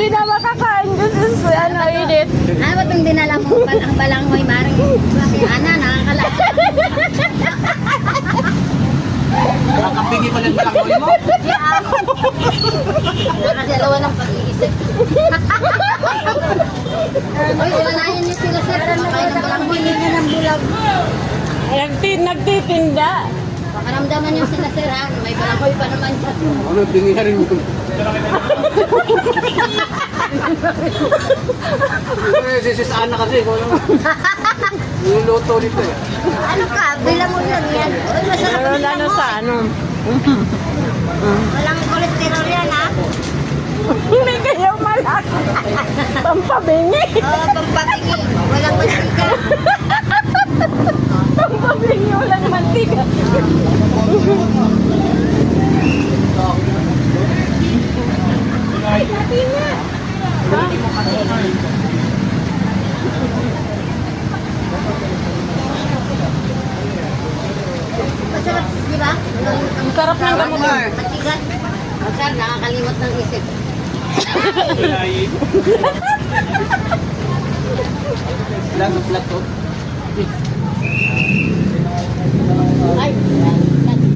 Hindi na makakain kasi ano, Edith. Ano ba itong dinala mo? Ang balanghoy, maring. Ana, nakakalala. Nakapingi pa lang balanghoy mo. Nakadalawa ng pag-iisip. Uy, unahin niyo sila sir. Makain ng balanghoy. Hindi ng bulag. Nagtitinda. Pakaramdaman niyo sila sir ha. May balanghoy pa naman siya. Ano, pingi na rin yun. Sis Ana kasi, kung ano. Niluluto dito eh. Ano ka? Bilang mo lang yan. Uy, masarap Meron bilang ano mo. sa ano. Walang kolesterol yan ha. Hindi kayo malaki. Pampabingi. Oo, pampatingin. Walang mantika. Pampabingi, walang mantika. Ay, dati nga. Masarap, di ba? Ang sarap ng gamot. Matigas. Sir, nakakalimot ng isip. Lagot-lagot.